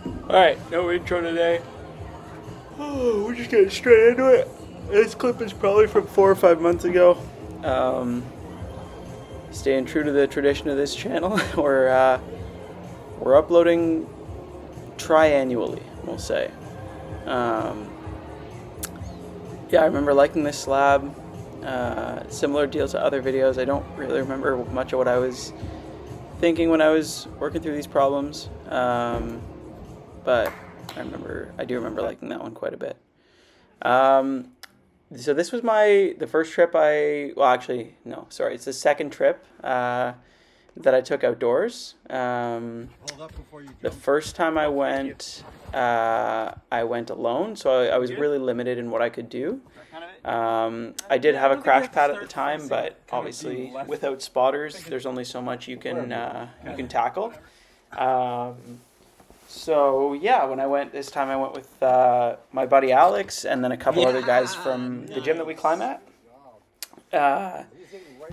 Alright, no intro today. Oh, we're just getting straight into it. This clip is probably from 4 or 5 months ago. Um, Staying true to the tradition of this channel, we're uploading triannually, we'll say. Um, yeah, I remember liking this slab. Similar deal to other videos. I don't really remember much of what I was thinking when I was working through these problems. But I do remember liking that one quite a bit. So this was the first trip it's the second trip that I took outdoors. The first time I went alone, so I was really limited in what I could do. I did have a crash pad at the time, but obviously without spotters, there's only so much you can tackle. So yeah, when I went this time, I went with my buddy Alex and then a couple other guys from the gym that we climb at.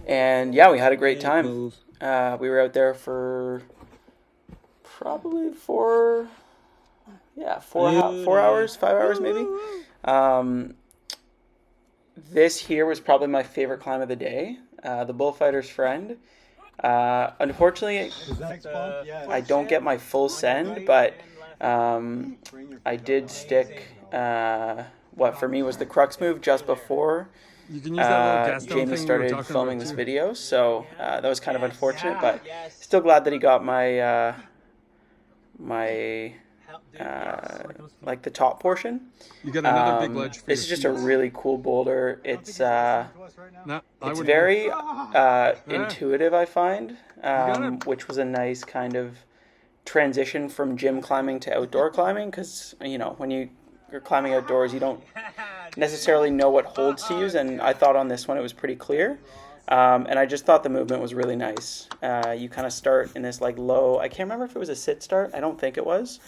And yeah, we had a great time. We were out there for probably 4 hours, 5 hours maybe. This here was probably my favorite climb of the day, the Bullfighter's Friend. Unfortunately, I don't get my full send, but I did stick what for me was the crux move just before Jamie started filming this video, so that was kind of unfortunate, but still glad that he got my like the top portion. You got another big ledge for This is just a really cool boulder. It's very intuitive, I find, which was a nice kind of transition from gym climbing to outdoor climbing, because when you're climbing outdoors, you don't necessarily know what holds to use, and I thought on this one it was pretty clear. And I just thought the movement was really nice. You kind of start in this like low, I can't remember if it was a sit start, I don't think it was.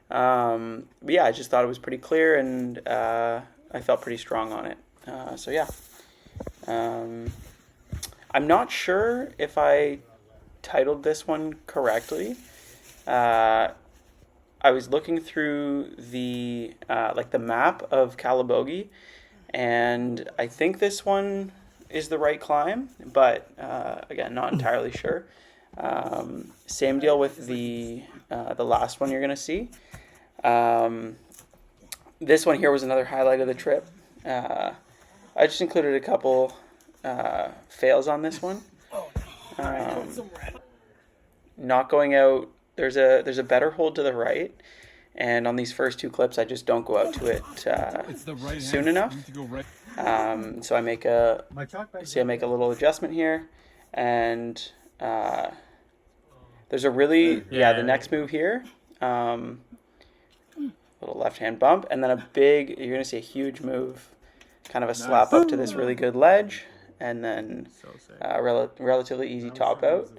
But yeah, I just thought it was pretty clear, and I felt pretty strong on it. So yeah. I'm not sure if I titled this one correctly. I was looking through the map of Calabogie, and I think this one is the right climb, but again, not entirely sure. Same deal with the last one you're gonna see. This one here was another highlight of the trip. I just included a couple fails on this one. Not going out. There's a better hold to the right, and on these first two clips, I just don't go out to it soon enough. So I make a little adjustment here, and there's a the next move here, little left hand bump, and then you're gonna see a huge move, kind of a slap up to this really good ledge, and then relatively easy top out.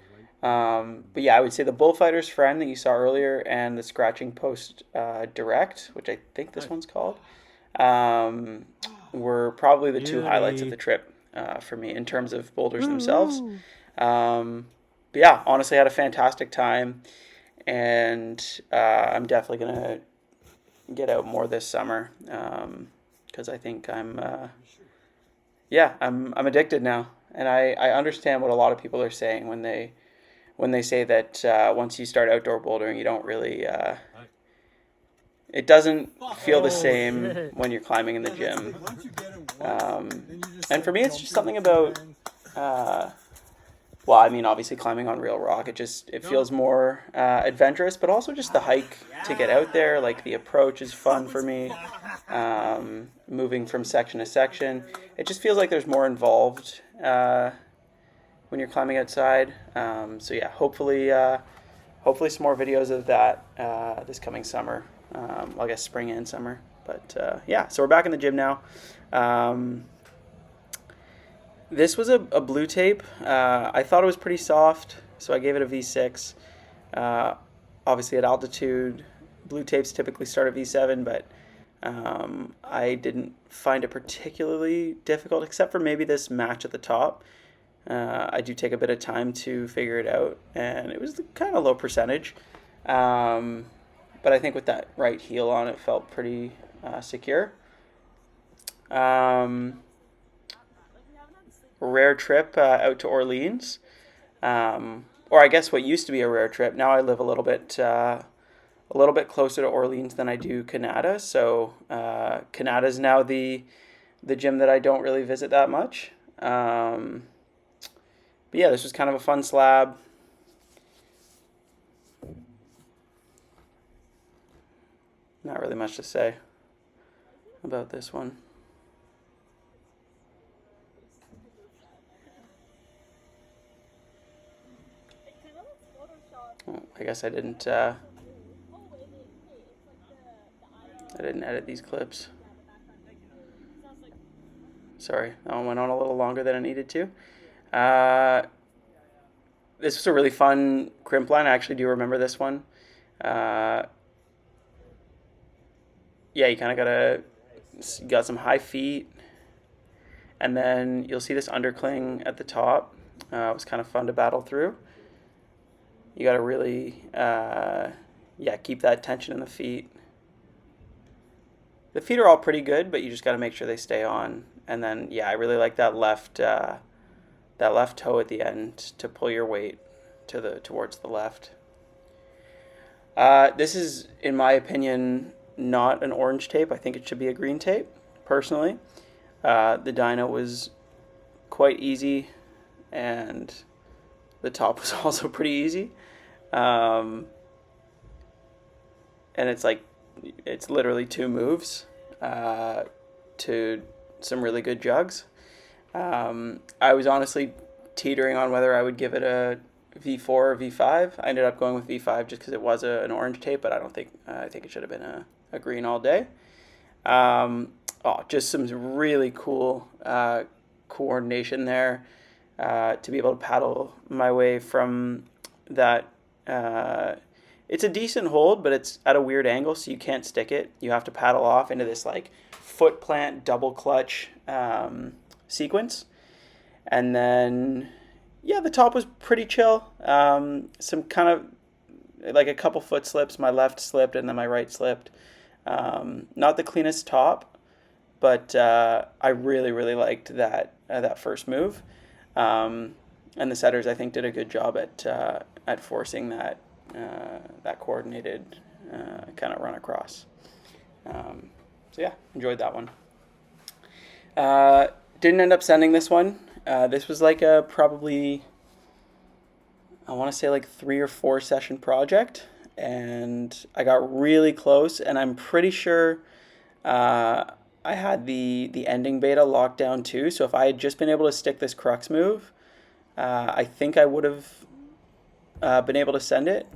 But yeah, I would say the Bullfighter's Friend that you saw earlier and the Scratching Post Direct, which I think this one's called, were probably the two highlights of the trip for me in terms of boulders themselves. But yeah, honestly, I had a fantastic time, and I'm definitely going to get out more this summer because I think I'm addicted now. And I understand what a lot of people are saying when they say that once you start outdoor bouldering, you don't really it doesn't feel the same when you're climbing in the gym. And for me, it's just something about obviously climbing on real rock, it feels more adventurous, but also just the hike to get out there, like the approach is fun for me. Moving from section to section, it just feels like there's more involved when you're climbing outside. So yeah, hopefully some more videos of that this coming summer. I guess spring and summer. But yeah, so we're back in the gym now. This was a blue tape. I thought it was pretty soft, so I gave it a V6. Obviously at altitude, blue tapes typically start at V7, but I didn't find it particularly difficult, except for maybe this match at the top. I do take a bit of time to figure it out, and it was kind of low percentage. but I think with that right heel on, it felt pretty secure. Rare trip out to Orleans, or I guess what used to be a rare trip. Now I live a little bit closer to Orleans than I do Canada. So Canada is now the gym that I don't really visit that much. But yeah, this was kind of a fun slab. Not really much to say about this one. Oh, I guess I didn't edit these clips. Sorry, that one went on a little longer than it needed to. This was a really fun crimp line. I actually do remember this one. Yeah, you kind of got some high feet, and then you'll see this undercling at the top. It was kind of fun to battle through. You got to really, keep that tension in the feet. The feet are all pretty good, but you just got to make sure they stay on. And then, yeah, I really like that left toe at the end to pull your weight towards the left. This is, in my opinion, not an orange tape. I think it should be a green tape, personally. The dyno was quite easy, and the top was also pretty easy. And it's literally 2 moves to some really good jugs. I was honestly teetering on whether I would give it a V4 or V5. I ended up going with V5 just because it was an orange tape, but I think it should have been a green all day. Just some really cool coordination there to be able to paddle my way from that. It's a decent hold, but it's at a weird angle, so you can't stick it. You have to paddle off into this like foot plant double clutch sequence. And then, yeah, the top was pretty chill. Some kind of like a couple foot slips. My left slipped and then my right slipped. Not the cleanest top, but I really, really liked that first move. And the setters, I think, did a good job at forcing that coordinated kind of run across. So yeah, enjoyed that one. Didn't end up sending this one. This was like a probably, I want to say like 3 or 4 session project, and I got really close, and I'm pretty sure I had the ending beta locked down too. So if I had just been able to stick this crux move, I think I would have been able to send it.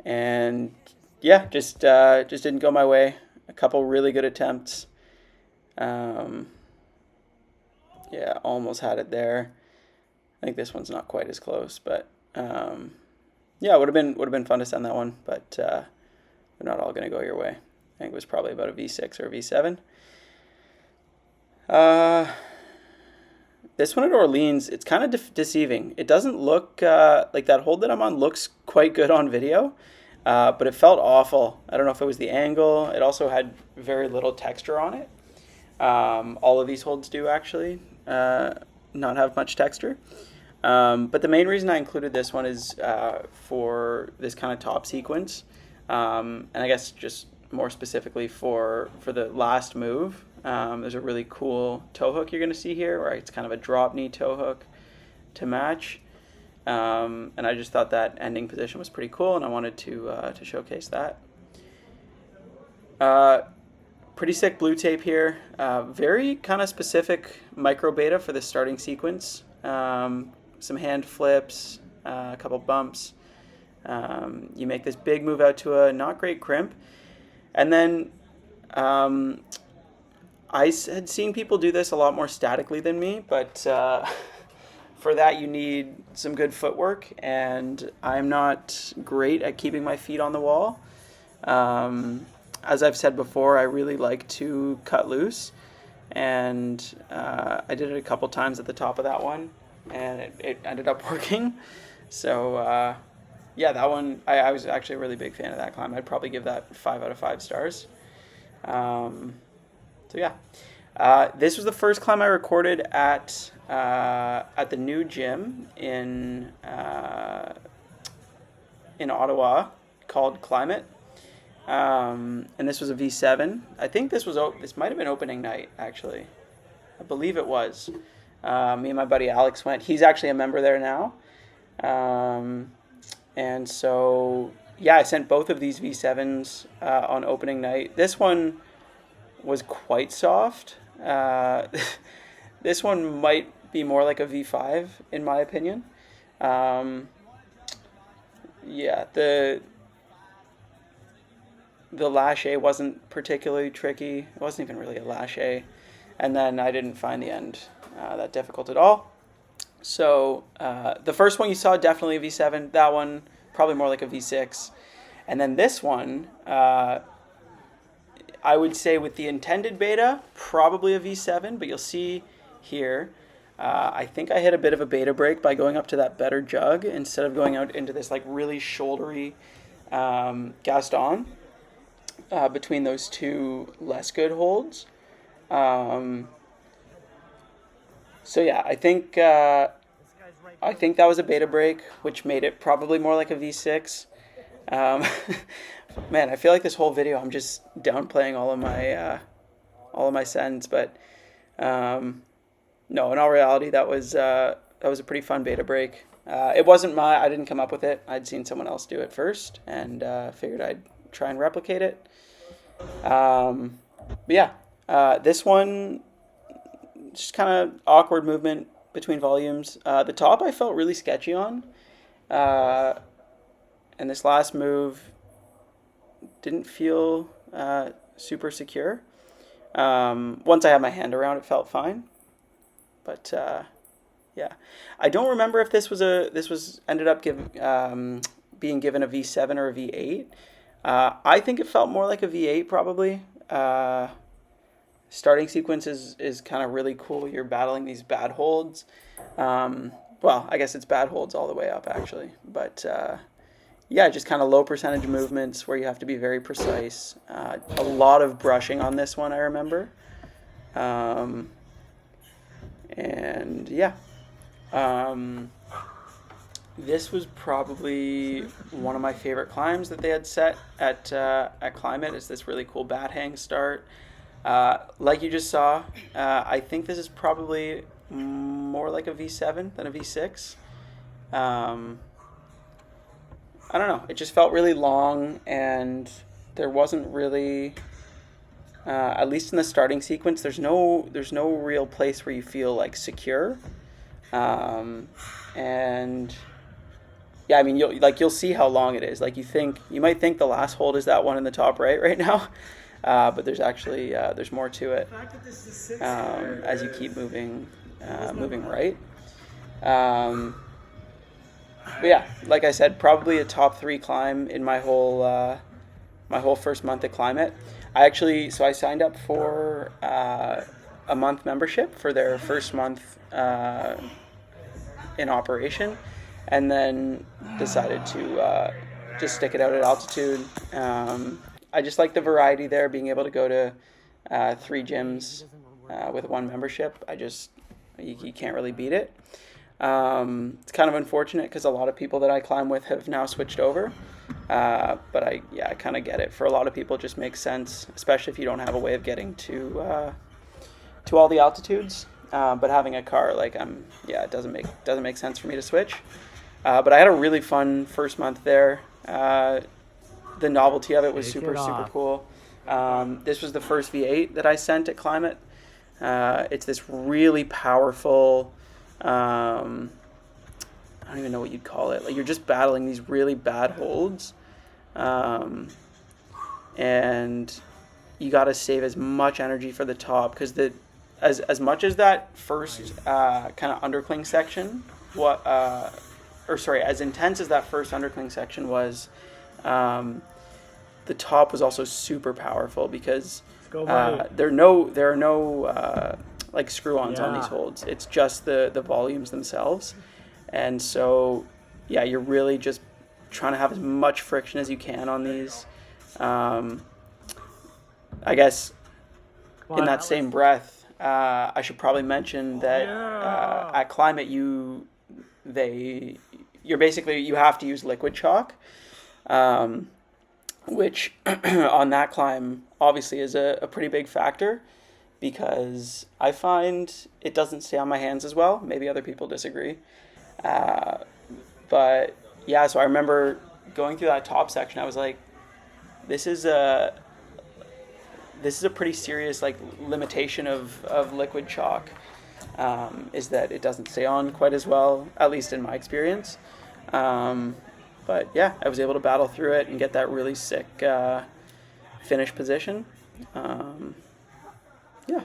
And yeah, just didn't go my way. A couple really good attempts. Yeah, almost had it there. I think this one's not quite as close, but yeah, would have been fun to send that one, but they're not all going to go your way. I think it was probably about a V6 or a V7. This one at Orleans, it's kind of deceiving. It doesn't look like that hold that I'm on looks quite good on video, but it felt awful. I don't know if it was the angle. It also had very little texture on it. All of these holds do actually not have much texture. But the main reason I included this one is for this kind of top sequence. And I guess just more specifically for the last move. There's a really cool toe hook you're going to see here, where it's kind of a drop knee toe hook to match. And I just thought that ending position was pretty cool, and I wanted to showcase that. Pretty sick blue tape here. Very kind of specific micro beta for this starting sequence. Some hand flips, a couple bumps. You make this big move out to a not great crimp. And then I had seen people do this a lot more statically than me, but for that you need some good footwork, and I'm not great at keeping my feet on the wall. As I've said before, I really like to cut loose, and I did it a couple times at the top of that one, and it ended up working. So yeah, that one, I was actually a really big fan of that climb. I'd probably give that 5 out of 5 stars. So yeah, this was the first climb I recorded at the new gym in Ottawa called Climate. And this was a V7. I think this might have been opening night, actually. I believe it was. Me and my buddy Alex went. He's actually a member there now. And so, yeah, I sent both of these V7s on opening night. This one was quite soft. This one might be more like a V5, in my opinion. Yeah, the lache wasn't particularly tricky. It wasn't even really a lache. And then I didn't find the end that difficult at all. So the first one you saw, definitely a V7. That one, probably more like a V6. And then this one, I would say with the intended beta, probably a V7. But you'll see here, I think I hit a bit of a beta break by going up to that better jug instead of going out into this like really shouldery Gaston between those two less good holds. So yeah, I think that was a beta break, which made it probably more like a V6. Man, I feel like this whole video I'm just downplaying all of my sends, but no, in all reality, that was a pretty fun beta break. It wasn't I didn't come up with it. I'd seen someone else do it first, and figured I'd try and replicate it. But yeah, this one, just kind of awkward movement between volumes. The top I felt really sketchy on, and this last move didn't feel super secure. Once I had my hand around, it felt fine. But yeah, I don't remember if this was ended up being given a V7 or a V8. I think it felt more like a V8 probably. Starting sequence is kind of really cool. You're battling these bad holds. Well, I guess it's bad holds all the way up actually. But yeah, just kind of low percentage movements where you have to be very precise. A lot of brushing on this one, I remember. And yeah, this was probably one of my favorite climbs that they had set at Climate. Is this really cool bat hang start. Like you just saw, I think this is probably more like a V7 than a V6. I don't know. It just felt really long, and there wasn't really, at least in the starting sequence, there's no real place where you feel like secure. And yeah, I mean, you'll see how long it is. Like you might think the last hold is that one in the top right now. But there's actually there's more to it as you keep moving right. But yeah, like I said, probably a top 3 climb in my whole first month at Climate. I signed up for a month membership for their first month in operation, and then decided to just stick it out at altitude. I just like the variety there, being able to go to 3 gyms with 1 membership. You can't really beat it. It's kind of unfortunate because a lot of people that I climb with have now switched over. But I kind of get it. For a lot of people, it just makes sense, especially if you don't have a way of getting to all the altitudes. But having a car, it doesn't make sense for me to switch. But I had a really fun first month there. The novelty of it was super cool. This was the first V8 that I sent at Climate. It's this really powerful, I don't even know what you'd call it. Like, you're just battling these really bad holds. And you got to save as much energy for the top, because as much as that first kind of undercling section, as intense as that first undercling section was, the top was also super powerful because there are no like screw-ons on these holds. It's just the volumes themselves, and so yeah, you're really just trying to have as much friction as you can on these. I guess in that same breath, I should probably mention that at Climate you have to use liquid chalk, which on that climb obviously is a pretty big factor, because I find it doesn't stay on my hands as well. Maybe other people disagree. But yeah, so I remember going through that top section, I was like, this is a pretty serious like limitation of liquid chalk, is that it doesn't stay on quite as well, at least in my experience. But yeah, I was able to battle through it and get that really sick finish position. Yeah.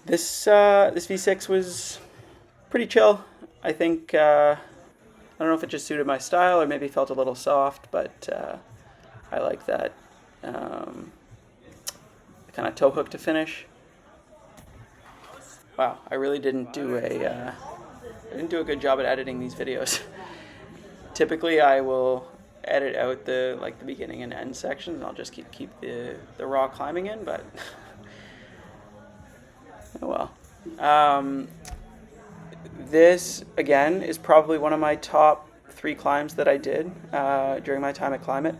This V6 was pretty chill. I think, I don't know if it just suited my style or maybe felt a little soft, but I like that kind of toe hook to finish. Wow, I really didn't do a good job at editing these videos. Typically, I will edit out the beginning and end sections, and I'll just keep the raw climbing in. But oh well. This again is probably one of my top 3 climbs that I did during my time at Climate.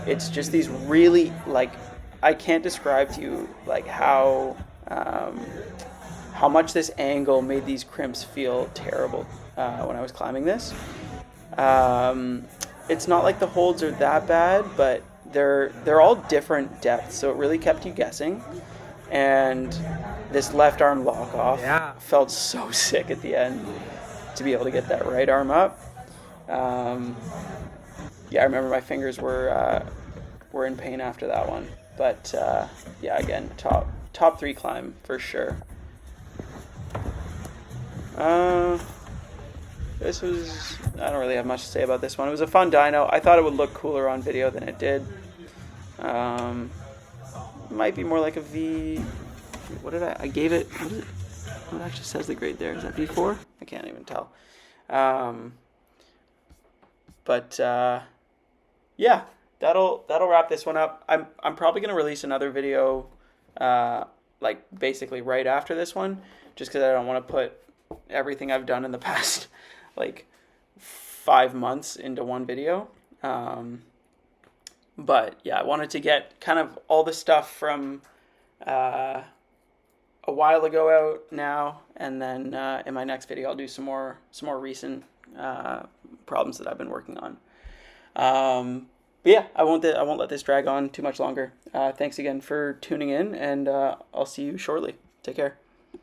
It's just these really, like, I can't describe to you like how much this angle made these crimps feel terrible when I was climbing this. It's not like the holds are that bad, but they're all different depths, so it really kept you guessing. And this left arm lock off felt so sick at the end to be able to get that right arm up. Yeah, I remember my fingers were in pain after that one. But yeah, again, top 3 climb for sure. This was, I don't really have much to say about this one. It was a fun dyno. I thought it would look cooler on video than it did. Might be more like a V. What did I gave it? What actually says the grade there? Is that V4? I can't even tell. But yeah, that'll wrap this one up. I'm probably gonna release another video, like basically right after this one, just because I don't want to put everything I've done in the past like 5 months into one video. But yeah, I wanted to get kind of all the stuff from a while ago out now, and then in my next video I'll do some more recent problems that I've been working on. But yeah, I won't let this drag on too much longer. Thanks again for tuning in, and I'll see you shortly. Take care.